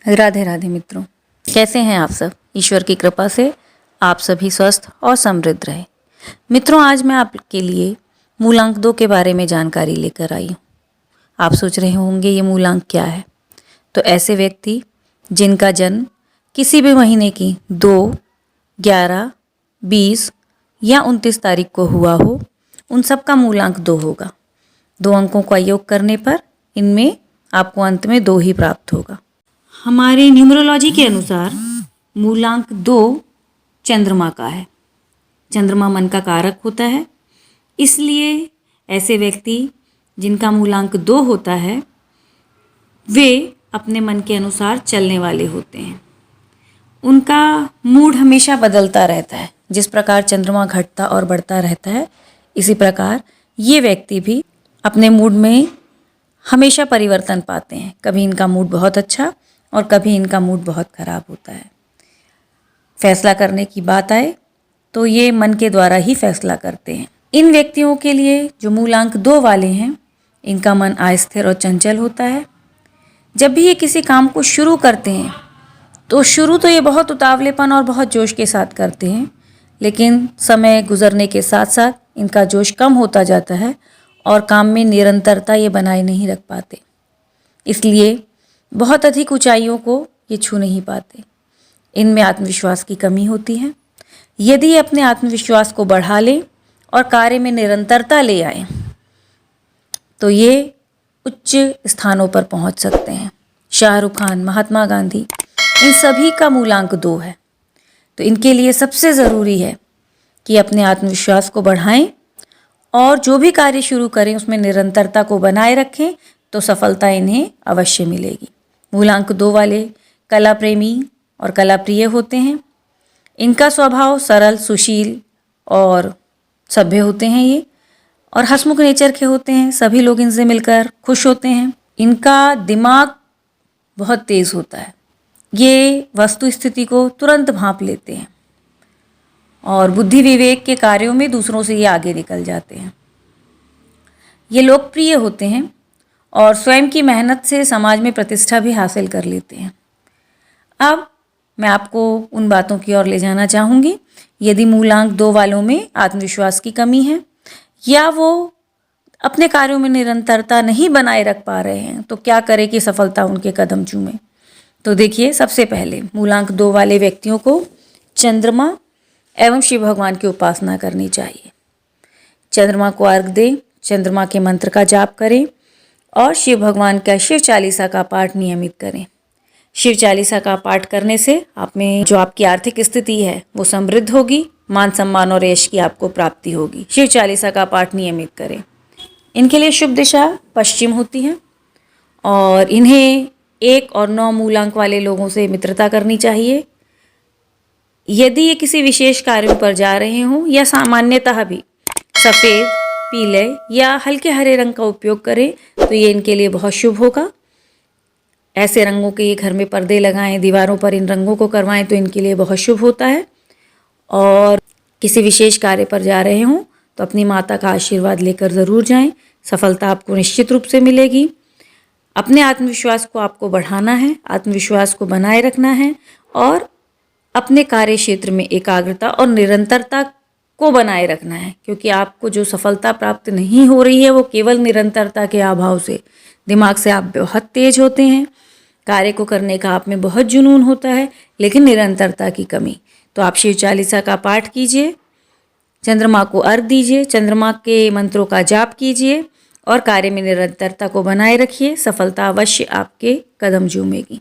राधे राधे मित्रों, कैसे हैं आप सब। ईश्वर की कृपा से आप सभी स्वस्थ और समृद्ध रहे। मित्रों, आज मैं आपके लिए मूलांक 2 के बारे में जानकारी लेकर आई हूँ। आप सोच रहे होंगे ये मूलांक क्या है। तो ऐसे व्यक्ति जिनका जन्म किसी भी महीने की 2, 11, 20 या 29 तारीख को हुआ हो, उन सब का मूलांक 2 होगा। 2 अंकों का योग करने पर इनमें आपको अंत में 2 ही प्राप्त होगा। हमारे न्यूमरोलॉजी के अनुसार मूलांक 2 चंद्रमा का है। चंद्रमा मन का कारक होता है, इसलिए ऐसे व्यक्ति जिनका मूलांक 2 होता है वे अपने मन के अनुसार चलने वाले होते हैं। उनका मूड हमेशा बदलता रहता है। जिस प्रकार चंद्रमा घटता और बढ़ता रहता है, इसी प्रकार ये व्यक्ति भी अपने मूड में हमेशा परिवर्तन पाते हैं। कभी इनका मूड बहुत अच्छा और कभी इनका मूड बहुत ख़राब होता है। फैसला करने की बात आए तो ये मन के द्वारा ही फैसला करते हैं। इन व्यक्तियों के लिए जो मूलांक 2 वाले हैं, इनका मन अस्थिर और चंचल होता है। जब भी ये किसी काम को शुरू करते हैं तो शुरू तो ये बहुत उतावलेपन और बहुत जोश के साथ करते हैं, लेकिन समय गुजरने के साथ साथ इनका जोश कम होता जाता है और काम में निरंतरता ये बनाए नहीं रख पाते। इसलिए बहुत अधिक ऊंचाइयों को ये छू नहीं पाते। इनमें आत्मविश्वास की कमी होती है। यदि ये अपने आत्मविश्वास को बढ़ा लें और कार्य में निरंतरता ले आएं, तो ये उच्च स्थानों पर पहुंच सकते हैं। शाहरुख खान, महात्मा गांधी, इन सभी का मूलांक 2 है। तो इनके लिए सबसे ज़रूरी है कि अपने आत्मविश्वास को बढ़ाएं और जो भी कार्य शुरू करें उसमें निरंतरता को बनाए रखें, तो सफलता इन्हें अवश्य मिलेगी। मूलांक 2 वाले कला प्रेमी और कला प्रिय होते हैं। इनका स्वभाव सरल, सुशील और सभ्य होते हैं ये, और हंसमुख नेचर के होते हैं। सभी लोग इनसे मिलकर खुश होते हैं। इनका दिमाग बहुत तेज़ होता है। ये वस्तु स्थिति को तुरंत भांप लेते हैं और बुद्धि विवेक के कार्यों में दूसरों से ये आगे निकल जाते हैं। ये लोकप्रिय होते हैं और स्वयं की मेहनत से समाज में प्रतिष्ठा भी हासिल कर लेते हैं। अब मैं आपको उन बातों की ओर ले जाना चाहूँगी। यदि मूलांक 2 वालों में आत्मविश्वास की कमी है या वो अपने कार्यों में निरंतरता नहीं बनाए रख पा रहे हैं, तो क्या करें कि सफलता उनके कदम चूमे। तो देखिए, सबसे पहले मूलांक 2 वाले व्यक्तियों को चंद्रमा एवं शिव भगवान की उपासना करनी चाहिए। चंद्रमा को अर्घ दें, चंद्रमा के मंत्र का जाप करें और शिव भगवान का शिव चालीसा का पाठ नियमित करें। शिव चालीसा का पाठ करने से आप में जो आपकी आर्थिक स्थिति है वो समृद्ध होगी, मान सम्मान और यश की आपको प्राप्ति होगी। शिव चालीसा का पाठ नियमित करें। इनके लिए शुभ दिशा पश्चिम होती है और इन्हें 1 और 9 मूलांक वाले लोगों से मित्रता करनी चाहिए। यदि ये किसी विशेष कार्यों पर जा रहे हों या सामान्यतः भी सफ़ेद, पीले या हल्के हरे रंग का उपयोग करें, तो ये इनके लिए बहुत शुभ होगा। ऐसे रंगों के ये घर में पर्दे लगाएं, दीवारों पर इन रंगों को करवाएं, तो इनके लिए बहुत शुभ होता है। और किसी विशेष कार्य पर जा रहे हों तो अपनी माता का आशीर्वाद लेकर ज़रूर जाएं। सफलता आपको निश्चित रूप से मिलेगी। अपने आत्मविश्वास को आपको बढ़ाना है, आत्मविश्वास को बनाए रखना है और अपने कार्य क्षेत्र में एकाग्रता और निरंतरता को बनाए रखना है, क्योंकि आपको जो सफलता प्राप्त नहीं हो रही है वो केवल निरंतरता के अभाव से। दिमाग से आप बहुत तेज होते हैं, कार्य को करने का आप में बहुत जुनून होता है, लेकिन निरंतरता की कमी। तो आप शिव चालीसा का पाठ कीजिए, चंद्रमा को अर्घ दीजिए, चंद्रमा के मंत्रों का जाप कीजिए और कार्य में निरंतरता को बनाए रखिए। सफलता अवश्य आपके कदम चूमेगी।